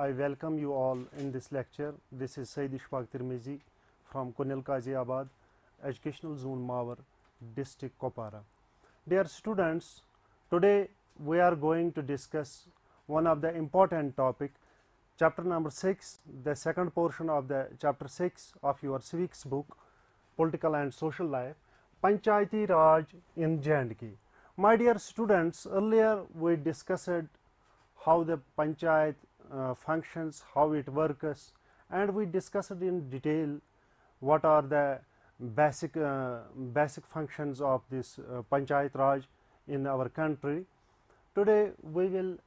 I welcome you all in this lecture. This is Sayyid Ishfaq Tirmizi from Kunil Qaziabad, Educational Zone Mawar, District Kopara. Dear students, today we are going to discuss one of the important topic, chapter number 6, the second portion of the chapter 6 of your civics book, Political and Social Life, Panchayati Raj in J&K. My dear students, earlier we discussed how the Panchayat functions, how it works, and we discussed in detail what are the basic functions of this Panchayat Raj in our country. Today we will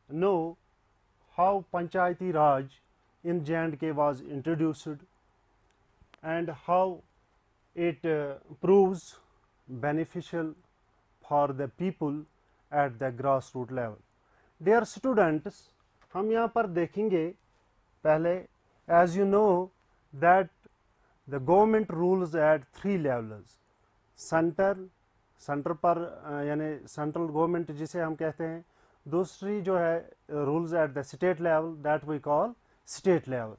know how Panchayati Raj in J&K was introduced and how it proves beneficial for the people at the grassroots level. Dear students, हम यहाँ पर देखेंगे पहले, as you know that the government rules at 3 levels, centre पर यानी central government जिसे हम कहते हैं, दूसरी जो है rules at the state level, that we call state level.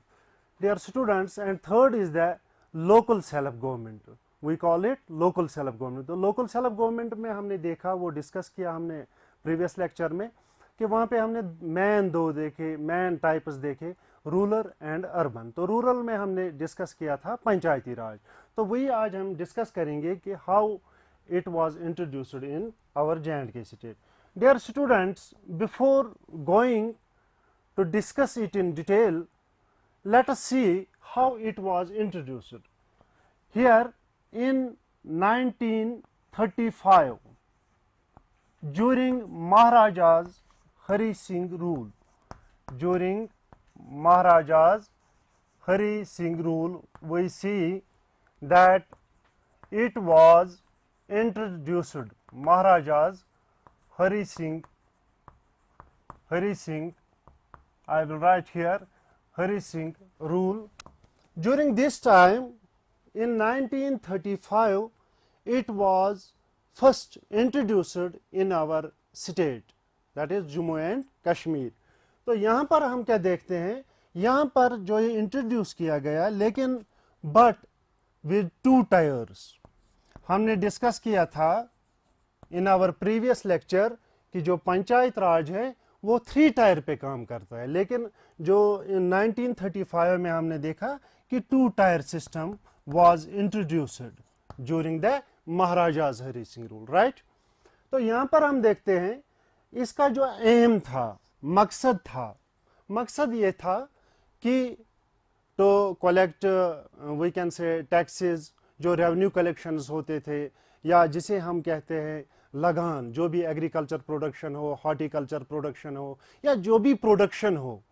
Dear students, and third is the local self government, we call it local self government. तो local self government में हमने देखा, वो डिस्कस किया हमने प्रीवियस लेक्चर में कि वहाँ पे हमने मेन टाइप्स देखे, रूरल एंड अर्बन. तो रूरल में हमने डिस्कस किया था पंचायती राज. तो वही आज हम डिस्कस करेंगे कि how it was introduced in our J&K state. Dear students, before going to discuss it in detail, let us see how it was introduced. Here in 1935, during Maharaja's Hari Singh rule, we see that it was introduced. Maharaja's Hari Singh, I will write here, Hari Singh rule. During this time, in 1935, it was first introduced in our state, that is Jammu and Kashmir. तो यहाँ पर हम क्या देखते हैं, यहाँ पर जो ये इंट्रोड्यूस किया गया, लेकिन बट विद 2 टायर्स. हमने डिस्कस किया था इन आवर प्रीवियस लेक्चर कि जो पंचायत राज है वो 3 टायर पे काम करता है, लेकिन जो 1935 में हमने देखा कि 2 tier system was introduced during the maharaja's Hari Singh rule, right. तो यहाँ पर हम देखते हैं इसका जो एम था, मकसद ये था कि to collect, we can say taxes, जो रेवेन्यू कलेक्शंस होते थे, या जिसे हम कहते हैं लगान, जो भी एग्रीकल्चर प्रोडक्शन हो, हॉर्टिकल्चर प्रोडक्शन हो, या जो भी प्रोडक्शन हो,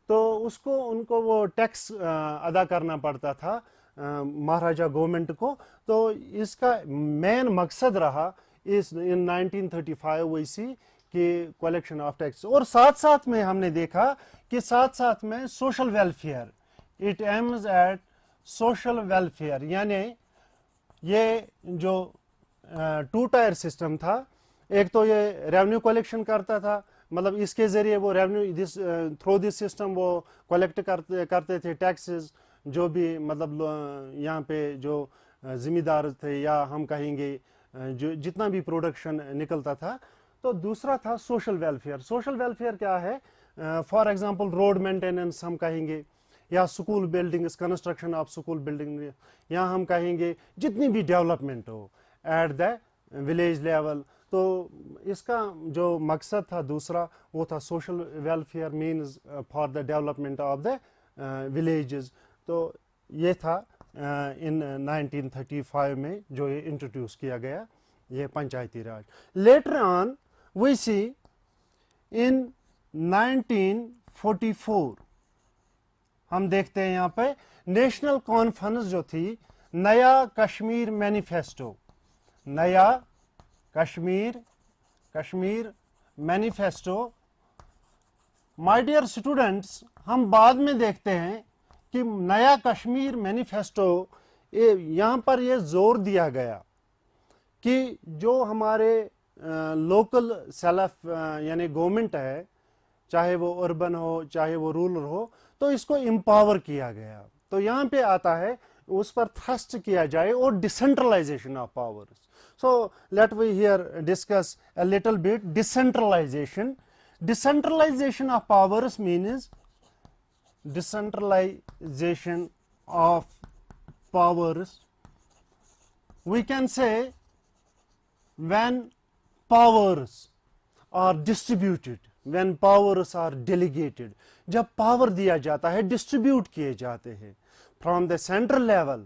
तो उनको वो टैक्स अदा करना पड़ता था महाराजा गवर्नमेंट को. तो इसका मेन मकसद रहा इस इन 1935 वैसी कि कलेक्शन ऑफ टैक्स. और साथ में हमने देखा कि साथ में social welfare, it aims at social welfare. यानी ये जो 2 टायर सिस्टम था, एक तो ये रेवेन्यू कलेक्शन करता था, मतलब इसके ज़रिए वो रेवेन्यू थ्रू दिस सिस्टम वो कलेक्ट करते थे टैक्सेस, जो भी मतलब यहाँ पे जो ज़िम्मेदार थे, या हम कहेंगे जो जितना भी प्रोडक्शन निकलता था. तो दूसरा था सोशल वेलफेयर. सोशल वेलफेयर क्या है, फॉर एग्जांपल रोड मेंटेनेंस हम कहेंगे, या school buildings, construction of school building, या हम कहेंगे जितनी भी डेवलपमेंट हो एट द विलेज लेवल. तो इसका जो मकसद था दूसरा, वो था social welfare means for the development of the villages. तो ये था इन 1935 में जो ये इंट्रोड्यूस किया गया, ये पंचायती राज. लेटर ऑन वी सी इन 1944 हम देखते हैं यहाँ पे नेशनल कॉन्फ्रेंस जो थी, नया कश्मीर मैनिफेस्टो, नया Kashmir manifesto. My dear students, हम बाद में देखते हैं कि नया कश्मीर मैनिफेस्टो, यहाँ पर ये जोर दिया गया कि जो हमारे लोकल सेल्फ यानी गवर्नमेंट है, چاہے وہ اربن ہو چاہے وہ رورل ہو, تو اس کو امپاور کیا گیا. تو یہاں پہ آتا ہے اس پر تھرسٹ کیا جائے اور decentralisation of powers. So let we here discuss a little bit decentralization. Decentralization of powers means decentralization of powers. We can say when powers are distributed, when powers are delegated, جب power دیا جاتا ہے distribute کیے جاتے ہیں from the central level,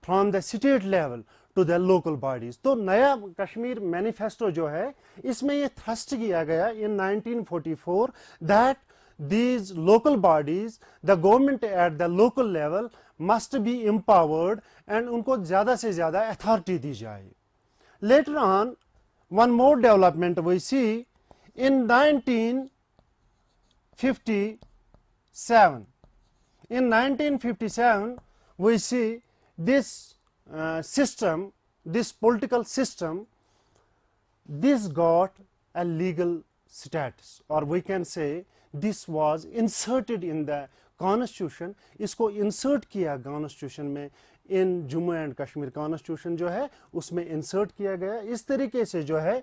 from the state level to the local bodies. تو نیا Kashmir manifesto جو ہے اس میں یہ تھرسٹ کیا گیا in 1944 that these local bodies, the government at the local level must be empowered and ان کو زیادہ سے زیادہ اتھارٹی دی جائے. Later on one more development we see in 1957. In 1957 we see this system, this political system, this got a legal status, or we can say this was inserted in the constitution. اس کو insert کیا constitution میں, in Jammu and Kashmir constitution جو ہے اس میں insert کیا گیا. اس طریقے سے جو ہے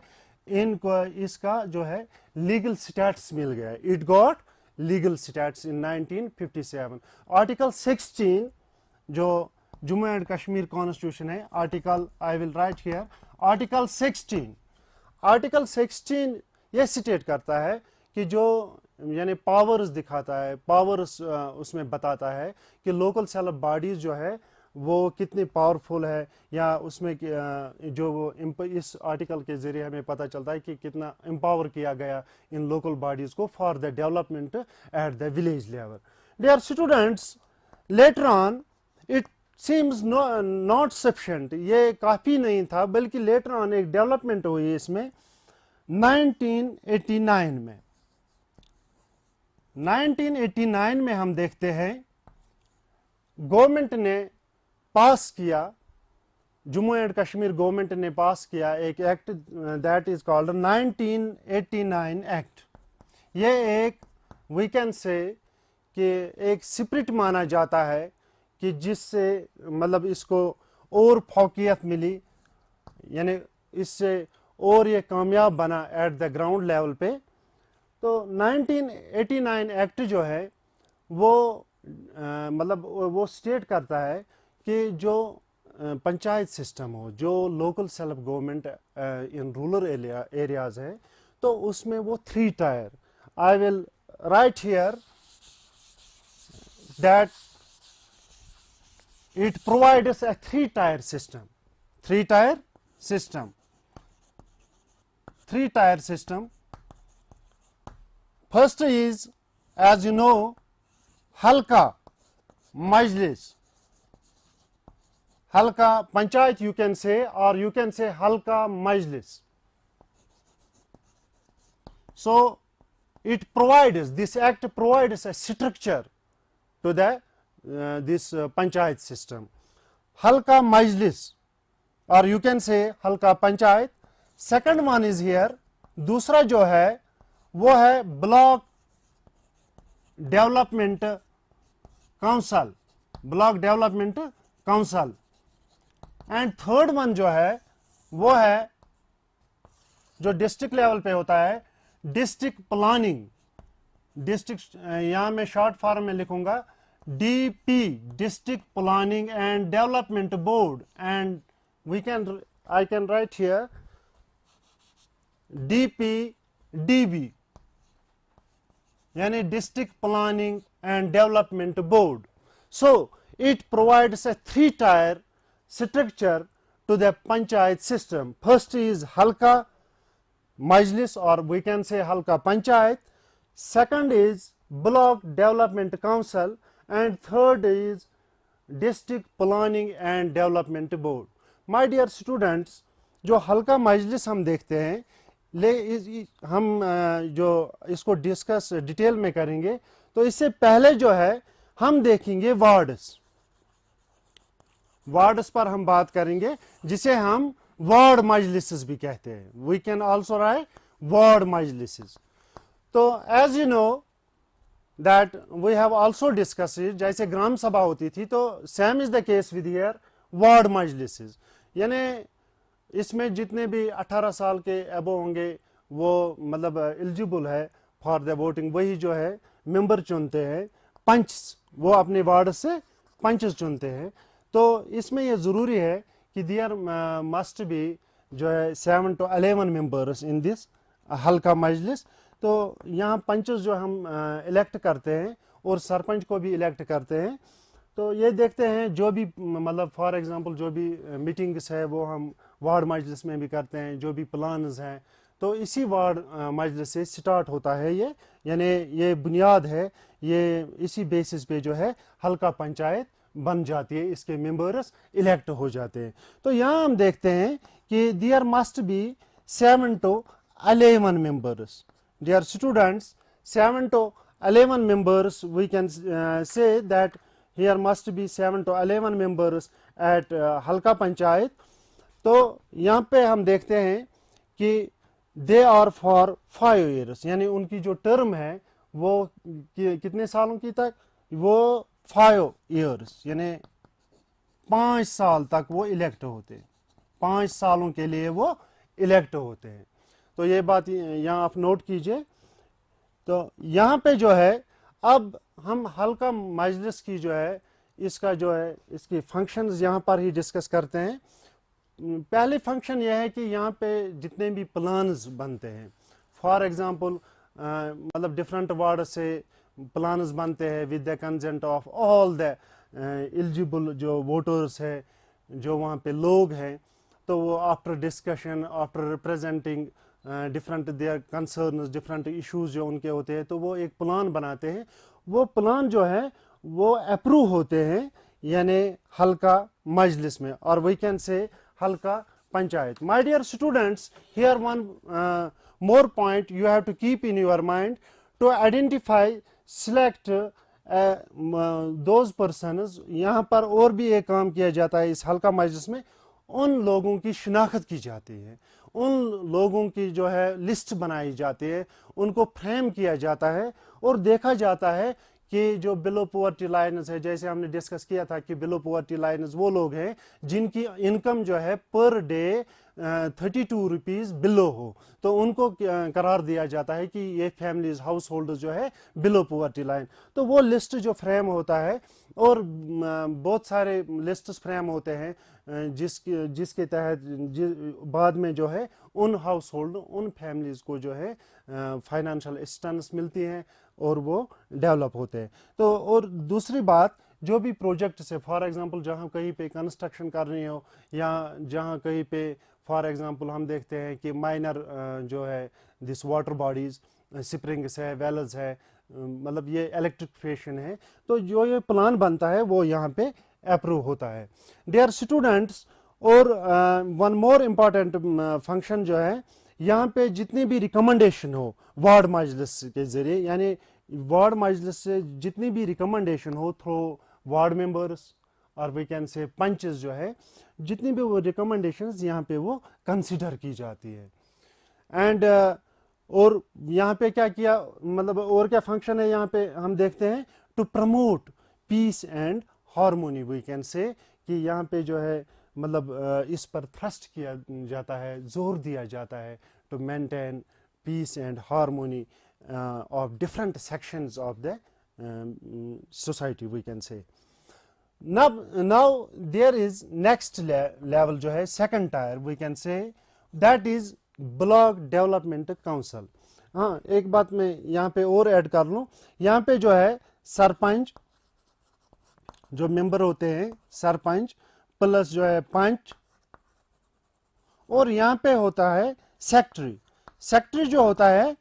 ان کو اس کا جو ہے لیگل سٹیٹس مل گیا. It got legal status in 1957. Article 16 جو جموں اینڈ کشمیر کانسٹیٹیوشن ہے, article I will write here, article 16 یہ سٹیٹ کرتا ہے کہ جو یعنی پاورز دکھاتا ہے, پاورز اس میں بتاتا ہے کہ لوکل سیلف باڈیز جو ہے وہ کتنی پاورفل ہے, یا اس میں جو وہ اس آرٹیکل کے ذریعے ہمیں پتہ چلتا ہے کہ کتنا امپاور کیا گیا ان لوکل باڈیز کو for the development at the village level. Dear students, later on it seems not sufficient, یہ کافی نہیں تھا, بلکہ لیٹر آن ایک ڈیولپمنٹ ہوئی اس میں 1989 میں. 1989 میں ہم دیکھتے ہیں گورنمنٹ نے پاس کیا, جموں اینڈ کشمیر گورنمنٹ نے پاس کیا ایک act that is called 1989 act. یہ ایک وی کین سے کہ ایک اسپرٹ مانا جاتا ہے کہ جس سے مطلب اس کو اور فوقیت ملی, یعنی اس سے اور یہ کامیاب بنا ایٹ دا گراؤنڈ لیول پہ. تو 1989 ایکٹ جو ہے وہ مطلب وہ اسٹیٹ کرتا ہے کہ جو پنچایت سسٹم ہو, جو local self government in rural areas ہے, تو اس میں وہ 3 tier. I will write here that it provides a 3 tier system. 3 tier system. 3 tier system. First is, as you know, Halka Majlis. Halka Panchayat you can say, or you can say Halka Majlis. So it provides, this act provides a structure to the this Panchayat system. Halka Majlis, or you can say Halka Panchayat. Second one is here, دوسرا جو ہے وہ ہے block development council. Block development council. And third one جو ہے وہ ہے جو ڈسٹرکٹ لیول پہ ہوتا ہے, ڈسٹرکٹ پلاننگ. ڈسٹرکٹ یہاں میں شارٹ فارم میں لکھوں گا D P, district planning and development board. And we can I can write here D P D B, یعنی district planning and development board. So it provides a 3 tier structure to the panchayat system. First is Halka Majlis, or we can say Halka Panchayat. Second is Block Development Council, and third is District Planning and Development Board. My dear students, جو Halka Majlis ہم دیکھتے ہیں, ہم جو اس کو discuss detail میں کریں گے, تو اس سے پہلے جو ہے ہم دیکھیں گے وارڈس. وارڈس پر ہم بات کریں گے جسے ہم وارڈ مجلسز بھی کہتے ہیں. We can also write ward مجلسز. تو as you know that we have also discussed it, جیسے گرام سبھا ہوتی تھی تو same is the case with here ward مجلسز، یعنی اس میں جتنے بھی 18 سال کے ابو ہوں گے وہ مطلب ایلیجیبل ہے فار دا ووٹنگ، وہی جو ہے ممبر چنتے ہیں، پنچ وہ اپنے وارڈ سے پنچز چنتے ہیں. تو اس میں یہ ضروری ہے کہ دیئر مسٹ بی جو ہے 7 to 11 ممبرس ان دس حلقہ مجلس. تو یہاں پنچز جو ہم الیکٹ کرتے ہیں اور سرپنچ کو بھی الیکٹ کرتے ہیں. تو یہ دیکھتے ہیں جو بھی مطلب فار ایگزامپل جو بھی میٹنگس ہے وہ ہم وارڈ مجلس میں بھی کرتے ہیں، جو بھی پلانز ہیں تو اسی وارڈ مجلس سے سٹارٹ ہوتا ہے یہ، یعنی یہ بنیاد ہے، یہ اسی بیسس پہ جو ہے حلقہ پنچایت بن جاتی ہے، اس کے ممبرس الیکٹ ہو جاتے ہیں. تو یہاں ہم دیکھتے ہیں کہ there must be 7 to 11 members. Dear students, 7 to 11 members, we can say that here must be 7 to 11 members at Halka Panchayat. تو یہاں پہ ہم دیکھتے ہیں کہ they are for 5 years، یعنی ان کی جو ٹرم ہے وہ کتنے سالوں کی تک، وہ 5 years یعنی 5 سال تک وہ الیکٹ ہوتے ہیں، 5 سالوں کے لیے وہ الیکٹ ہوتے ہیں. تو یہ بات یہاں آپ نوٹ کیجئے. تو یہاں پہ جو ہے اب ہم حلقہ مجلس کی جو ہے اس کا جو ہے اس کی فنکشنز یہاں پر ہی ڈسکس کرتے ہیں. پہلی فنکشن یہ ہے کہ یہاں پہ جتنے بھی پلانز بنتے ہیں، فار ایگزامپل مطلب ڈفرینٹ وارڈ سے پلانز بنتے ہیں with the consent of all the eligible جو ووٹرس ہے، جو وہاں پہ لوگ ہیں. تو وہ after discussion, after representing different their concerns, different issues جو ان کے ہوتے ہیں، تو وہ ایک پلان بناتے ہیں. وہ پلان جو ہے وہ اپروو ہوتے ہیں یعنی حلقہ مجلس میں، اور وی کین سے حلقہ panchayat. My dear students, here one more point you have to keep in your mind to identify select those persons. یہاں پر اور بھی ایک کام کیا جاتا ہے اس حلقہ مجلس میں، ان لوگوں کی شناخت کی جاتی ہے، ان لوگوں کی جو ہے لسٹ بنائی جاتی ہے، ان کو فریم کیا جاتا ہے اور دیکھا جاتا ہے کہ جو بلو پاورٹی لائنز ہے، جیسے ہم نے ڈسکس کیا تھا کہ بلو پاورٹی لائنز وہ لوگ ہیں جن کی انکم جو ہے پر ڈے 32 روپیز بلو ہو، تو ان کو قرار دیا جاتا ہے کہ یہ فیملیز ہاؤس ہولڈ جو ہے بلو پاورٹی لائن. تو وہ لسٹ جو فریم ہوتا ہے، اور بہت سارے لسٹس فریم ہوتے ہیں جس کے تحت بعد میں جو ہے in house hold, in families کو جو ہے فائنینشیل اسسٹنس ملتی ہیں اور وہ ڈیولپ ہوتے ہیں. تو اور دوسری بات، جو بھی پروجیکٹس ہے، فار ایگزامپل جہاں کہیں پہ کنسٹرکشن کرنی ہو، یا جہاں کہیں پہ فار ایگزامپل ہم دیکھتے ہیں کہ مائنر جو ہے دس واٹر باڈیز، سپرنگس ہے، ویلز ہے، مطلب یہ الیکٹریفیشن ہے، تو جو یہ پلان بنتا ہے وہ یہاں پہ اپروو ہوتا ہے. ڈیئر اسٹوڈنٹس، اور ون مور امپورٹنٹ فنکشن جو ہے یہاں پہ جتنی بھی ریکمنڈیشن ہو وارڈ مجلس کے ذریعے، یعنی وارڈ مجلس سے جتنی بھی ریکمنڈیشن ہو تھرو وارڈ ممبرس اور وی کین سے پنچز جو ہے، جتنی بھی وہ ریکمنڈیشنز یہاں پہ وہ کنسیڈر کی جاتی ہے. اینڈ اور یہاں پہ کیا کیا مطلب اور کیا فنکشن ہے یہاں پہ ہم دیکھتے ہیں، to promote peace and harmony. We can say کہ یہاں پہ جو ہے مطلب اس پر تھرسٹ کیا جاتا ہے، زور دیا جاتا ہے to maintain peace and harmony of different sections of the society. We can say now there is next level جو ہے second tier, we can say that is block development council. ہاں ایک بات میں یہاں پہ اور ایڈ کر لوں، یہاں پہ جو ہے سرپنچ جو ممبر ہوتے ہیں، سرپنچ پلس جو ہے پنچ، اور یہاں پہ ہوتا ہے سیکٹری. سیکٹری جو ہوتا ہے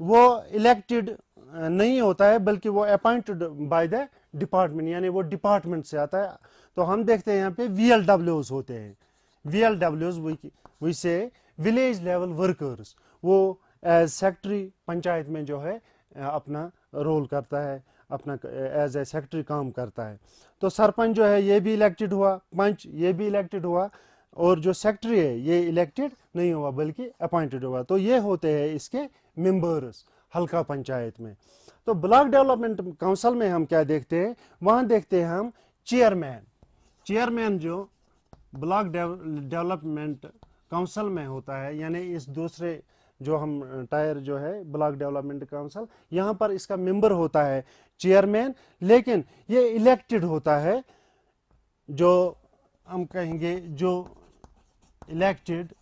وہ الیکٹڈ نہیں ہوتا ہے بلکہ وہ اپائنٹڈ بائی دا ڈپارٹمنٹ، یعنی وہ ڈپارٹمنٹ سے آتا ہے. تو ہم دیکھتے ہیں یہاں پہ وی ایل ڈبلیوز ہوتے ہیں، وی ایل ڈبلیوز وی سے ولیج لیول ورکرز، وہ ایز سیکٹری پنچایت میں جو ہے اپنا رول کرتا ہے، اپنا ایز اے سیکٹری کام کرتا ہے. تو سرپنچ جو ہے یہ بھی الیکٹڈ ہوا، پنچ یہ بھی الیکٹڈ ہوا، اور جو سیکٹری ہے یہ الیکٹڈ نہیں ہوا بلکہ اپوائنٹڈ ہوا. تو یہ ہوتے ہیں اس کے ممبرس हल्का पंचायत में। तो ब्लॉक डेवलपमेंट काउंसिल में हम क्या देखते हैं, वहाँ देखते हैं हम चेयरमैन जो ब्लॉक डेवलपमेंट काउंसिल में होता है, यानी इस दूसरे जो हम टायर जो है ब्लॉक डेवलपमेंट काउंसिल, यहाँ पर इसका मेंबर होता है चेयरमैन, लेकिन ये इलेक्टेड होता है, जो हम कहेंगे जो elected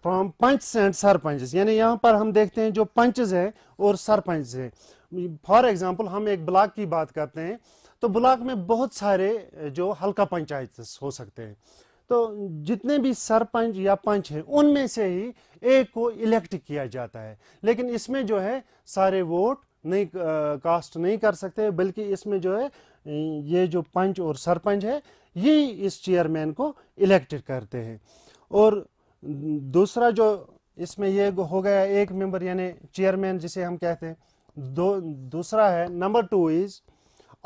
from panch and sarpanch, यानी यहाँ पर हम देखते हैं जो पंचेस है और सरपंच है। फॉर एग्जांपल हम एक ब्लॉक की बात करते हैं, तो ब्लॉक में बहुत सारे जो हल्का पंचायत हो सकते हैं, तो जितने भी सरपंच या पंच हैं उनमें से ही एक को इलेक्ट किया जाता है। लेकिन इसमें जो है सारे वोट नहीं कास्ट नहीं कर सकते, बल्कि इसमें जो है ये जो पंच और सरपंच है ये इस चेयरमैन को इलेक्टेड करते हैं। और दूसरा जो इसमें ये हो गया एक मेंबर यानी चेयरमैन जिसे हम कहते हैं। दूसरा है number 2 is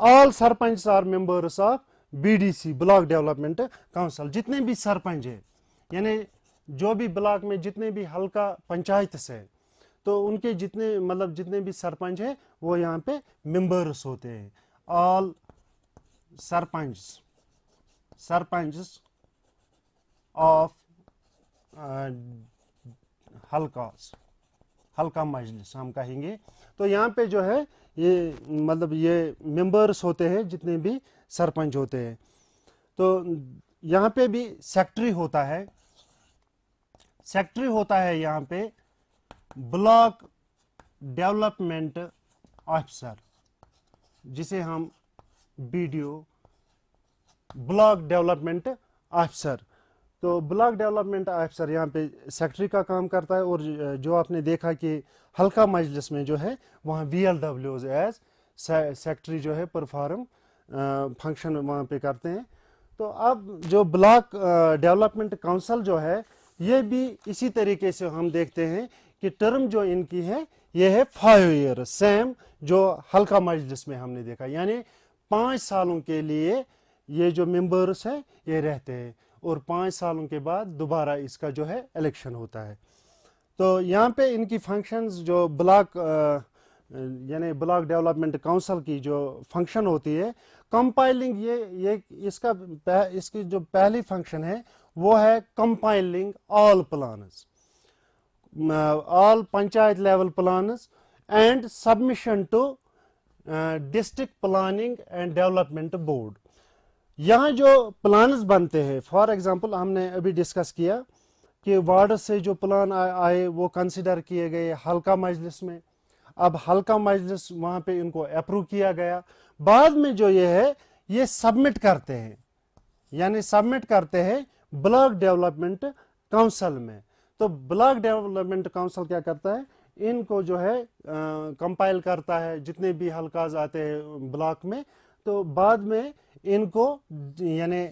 all sarpanch are members of BDC block development council. जितने भी सरपंच है यानी जो भी ब्लॉक में जितने भी हल्का पंचायत से, तो उनके जितने भी सरपंच है वो यहाँ पे मेंबर्स होते हैं। ऑल सरपंच ऑफ हल्का मजलिस हम कहेंगे। तो यहाँ पे जो है ये ये मेंबर्स होते हैं जितने भी सरपंच होते हैं। तो यहाँ पे भी सेक्रेटरी होता है यहाँ पे ब्लॉक डेवलपमेंट ऑफिसर, जिसे हम बीडीओ ब्लॉक डेवलपमेंट ऑफिसर। तो ब्लॉक डेवलपमेंट ऑफिसर यहाँ पे सेक्रेटरी का काम करता है। और जो आपने देखा कि हल्का मजलिस में जो है वहाँ VLWs एज सेक्रेटरी जो है परफॉर्म फंक्शन वहाँ पे करते हैं। तो अब जो ब्लॉक डेवलपमेंट काउंसिल जो है ये भी इसी तरीके से हम देखते हैं कि टर्म जो इनकी है ये है 5 ईयर, सेम जो हल्का मजलिस में हमने देखा, यानी 5 सालों के लिए ये जो मेंबर्स है ये रहते हैं और 5 सालों के बाद दोबारा इसका जो है इलेक्शन होता है। तो यहाँ पे इनकी फंक्शंस जो ब्लॉक यानी ब्लॉक डेवलपमेंट काउंसिल की जो फंक्शन होती है, कंपाइलिंग, ये इसकी जो पहली फंक्शन है वो है compiling all plans, all panchayat level plans and submission to district planning and development board. यहाँ जो प्लान्स बनते हैं, फॉर एग्जांपल हमने अभी डिस्कस किया कि वार्ड से जो प्लान आए वो कंसिडर किए गए हल्का मजलिस में। अब हल्का मजलिस वहाँ पे इनको अप्रूव किया गया, बाद में जो ये है ये सबमिट करते हैं, यानी सबमिट करते हैं ब्लॉक डेवलपमेंट काउंसिल में। तो ब्लॉक डेवलपमेंट काउंसिल क्या करता है, इनको जो है कंपाइल करता है जितने भी हल्काज आते हैं ब्लॉक में, तो बाद में इनको यानी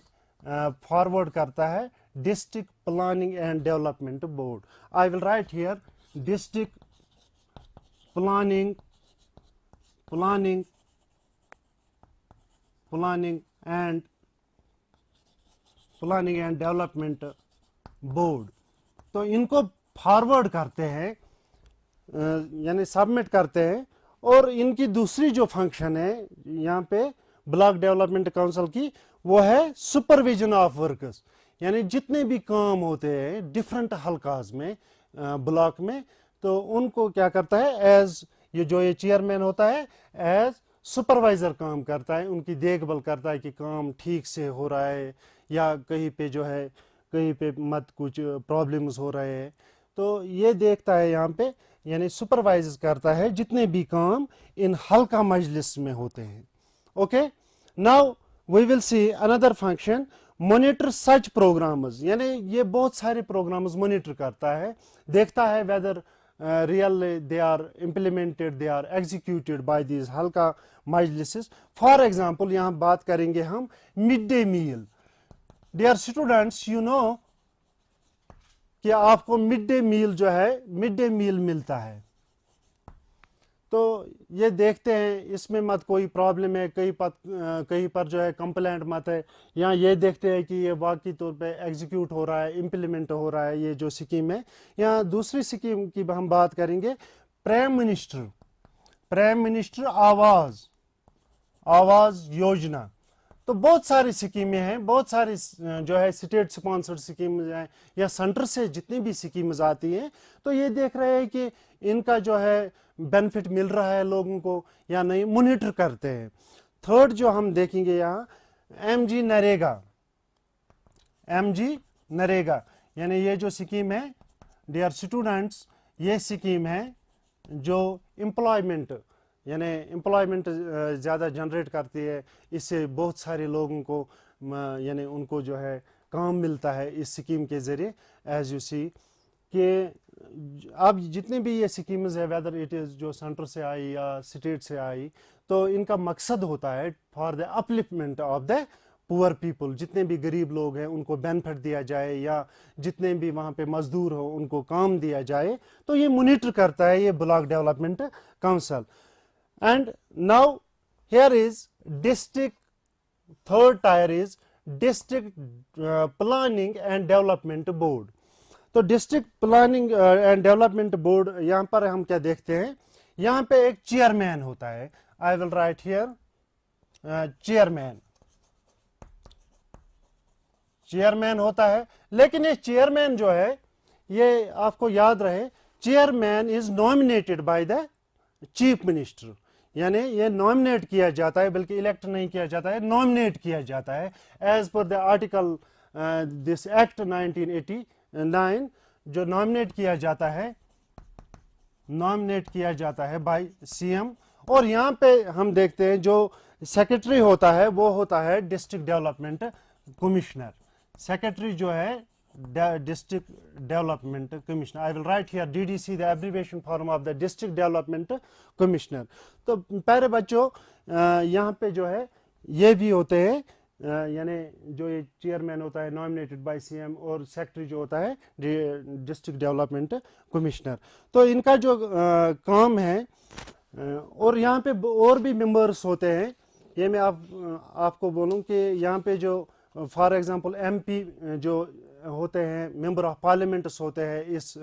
फॉरवर्ड करता है district planning and development board. I will write here district planning and development board. तो इनको फॉरवर्ड करते हैं यानी सबमिट करते हैं। और इनकी दूसरी जो फंक्शन है यहाँ पे ब्लॉक डेवलपमेंट काउंसिल की, वो है सुपरविजन ऑफ वर्कर्स, यानी जितने भी काम होते हैं डिफरेंट हल्काज में ब्लॉक में, तो उनको क्या करता है एज ये चेयरमैन होता है एज सुपरवाइजर काम करता है, उनकी देखभाल करता है कि काम ठीक से हो रहा है या कहीं पे जो है कहीं पे मत कुछ प्रॉब्लम्स हो रहे हैं, तो ये देखता है यहाँ पे, यानी सुपरवाइज करता है जितने भी काम इन हल्का मजलिस में होते हैं। Okay, now we will see another function monitor such programs, यानी ये बहुत सारे प्रोग्राम्स मॉनिटर करता है, देखता है weather really they are implemented, they are executed by these हल्का मजलिसेस। फॉर एग्जाम्पल यहाँ बात करेंगे हम mid day meal. Dear students, you know कि आपको मिड डे मील जो है मिड डे मील मिलता है, तो ये देखते हैं इसमें मत कोई प्रॉब्लम है, कहीं पर जो है कंप्लेंट मत है। यहाँ ये देखते हैं कि ये वाकई तौर पे एग्जीक्यूट हो रहा है, इम्प्लीमेंट हो रहा है ये जो स्कीम है। यहाँ दूसरी स्कीम की हम बात करेंगे प्राइम मिनिस्टर आवास योजना। तो बहुत सारी स्कीमें हैं, बहुत सारी जो है स्टेट स्पॉन्सर्ड स्कीम हैं या सेंटर से जितनी भी स्कीम्स आती हैं, तो ये देख रहे हैं कि इनका जो है बेनिफिट मिल रहा है लोगों को या नहीं, मॉनिटर करते हैं। थर्ड जो हम देखेंगे यहाँ एमजी नरेगा, यानी ये जो स्कीम है डियर स्टूडेंट्स, ये स्कीम है जो एम्प्लॉयमेंट ज़्यादा जनरेट करती है। इससे बहुत सारे लोगों को यानी उनको जो है काम मिलता है इस स्कीम के ज़रिए। एज यू सी कि अब जितने भी ये स्कीम्स है, वेदर इट इज़ जो सेंटर से आई या स्टेट से आई, तो इनका मकसद होता है for the upliftment of the poor people. जितने भी गरीब लोग हैं उनको बेनिफिट दिया जाए, या जितने भी वहाँ पे मजदूर हो उनको काम दिया जाए। तो ये मॉनिटर करता है ये block development council. And now here is district, third tier is district planning and development board. तो district planning and development board यहाँ पर हम क्या देखते हैं, यहाँ पे एक चेयरमैन होता है। I will write here chairman होता है। लेकिन ये चेयरमैन जो है, ये आपको याद रहे, chairman is nominated by the chief minister, यानी ये नॉमिनेट किया जाता है, बल्कि इलेक्ट नहीं किया जाता है, नॉमिनेट किया जाता है as per the article this act 1989। जो नॉमिनेट किया जाता है बाय सीएम। और यहाँ पे हम देखते हैं जो सेक्रेटरी होता है वो होता है डिस्ट्रिक्ट डेवलपमेंट कमिश्नर। सेक्रेटरी जो है district development commissioner. I will write here DDC, the abbreviation form of the district development commissioner. तो प्यारे बच्चों, यहाँ पे जो है ये भी होते हैं, यानी जो ये चेयरमैन होता है नॉमिनेटेड बाय सीएम, और सेक्रेटरी जो होता है डिस्ट्रिक्ट डेवलपमेंट कमिश्नर। तो इनका जो काम है, और यहाँ पे और भी मेंबर्स होते हैं। ये मैं आपको बोलूँ कि यहाँ पे जो फॉर एग्जांपल एमपी जो होते हैं, मेंबर ऑफ पार्लियामेंट्स होते हैं इस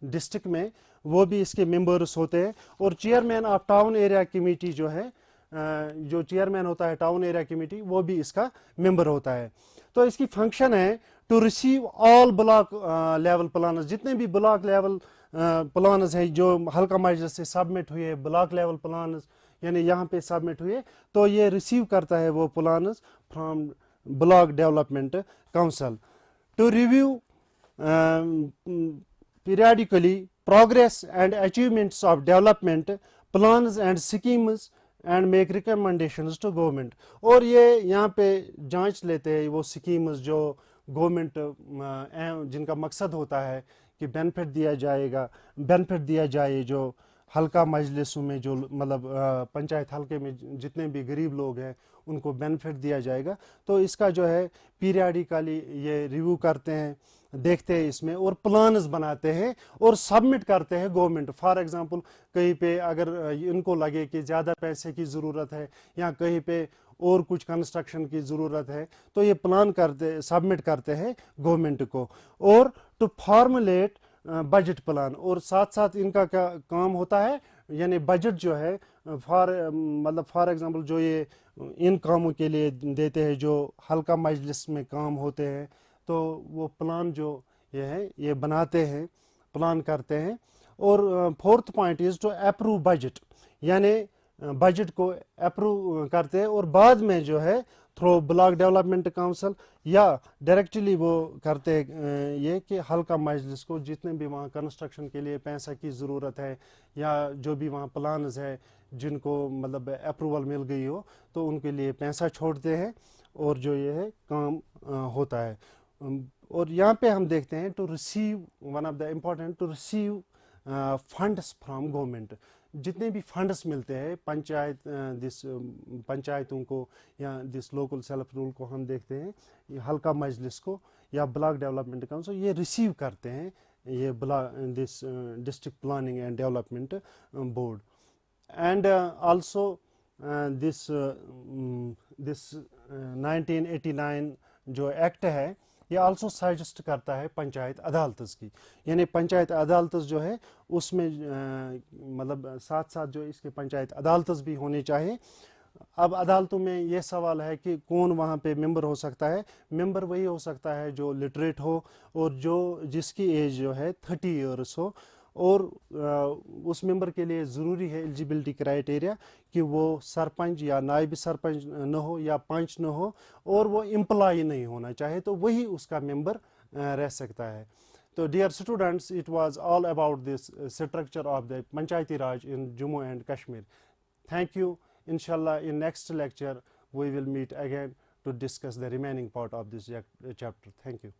डिस्ट्रिक्ट में, वो भी इसके मेंबर्स होते हैं। और chairman of town area committee जो है, जो चेयरमैन होता है टाउन एरिया कमेटी, वो भी इसका मेंबर होता है। तो इसकी फंक्शन है to receive all block level plans, जितने भी ब्लॉक लेवल प्लान्स है जो हल्का मजलिस से सबमिट हुए, ब्लॉक लेवल प्लान्स यानी यहाँ पे सबमिट हुए, तो ये रिसीव करता है वो plans from block development council to review periodically progress and achievements of development plans and schemes and make recommendations to government। और ये यहाँ पे जांच लेते हैं वो स्कीम्स जो गवर्नमेंट जिनका मकसद होता है कि बेनिफिट दिया जाए जो हल्का मजलिसों में, जो मतलब पंचायत हल्के में जितने भी गरीब लोग हैं उनको बेनिफिट दिया जाएगा। तो इसका जो है पीरियडिकली ये रिव्यू करते हैं, देखते हैं इसमें, और प्लान्स बनाते हैं और सबमिट करते हैं गवर्नमेंट। फॉर एग्जांपल कहीं पे अगर इनको लगे कि ज़्यादा पैसे की ज़रूरत है या कहीं पे और कुछ कंस्ट्रक्शन की ज़रूरत है, तो ये प्लान सबमिट करते हैं गवर्नमेंट को। और टू फॉर्मुलेट बजट प्लान, और साथ साथ इनका क्या काम होता है, यानी बजट जो है फॉर एग्जांपल जो ये इन कामों के लिए देते हैं जो हल्का मजलिस में काम होते हैं, तो वो प्लान जो ये है ये बनाते हैं, प्लान करते हैं। और fourth point is to approve budget, यानी बजट को अप्रूव करते हैं और बाद में जो है थ्रू ब्लॉक डेवलपमेंट काउंसिल या डायरेक्टली वो करते हैं ये कि हल्का मजलिस को जितने भी वहाँ कंस्ट्रक्शन के लिए पैसा की ज़रूरत है या जो भी वहाँ प्लान्स है जिनको मतलब अप्रूवल मिल गई हो, तो उनके लिए पैसा छोड़ते हैं और जो ये है काम होता है। और यहाँ पे हम देखते हैं to receive one of the important to receive funds from government. जितने भी फंड्स मिलते हैं पंचायतों को या दिस लोकल सेल्फ रूल को, हम देखते हैं ये हल्का मजलिस को या ब्लॉक डेवलपमेंट काउंसिल ये रिसीव करते हैं ये this district planning and development board. And also this 1989 जो एक्ट है یہ آلسو سجسٹ کرتا ہے پنچایت عدالتز کی، یعنی پنچایت عدالتز جو ہے اس میں مطلب ساتھ ساتھ جو اس کے پنچایت عدالتز بھی ہونے چاہیے. اب عدالتوں میں یہ سوال ہے کہ کون وہاں پہ ممبر ہو سکتا ہے. ممبر وہی ہو سکتا ہے جو لٹریٹ ہو اور جس کی ایج جو ہے 30 ایئرس ہو، اور اس ممبر کے لیے ضروری ہے ایلیجیبلٹی کرائٹیریا کہ وہ سرپنچ یا نائب سرپنچ نہ ہو یا پنچ نہ ہو، اور وہ امپلائی نہیں ہونا چاہے، تو وہی اس کا ممبر رہ سکتا ہے. تو dear students, it was all about this structure of the Panchayati Raj in Jammu and Kashmir. Thank you. Inshallah, in next lecture we will meet again to discuss the remaining part of this chapter. Thank you.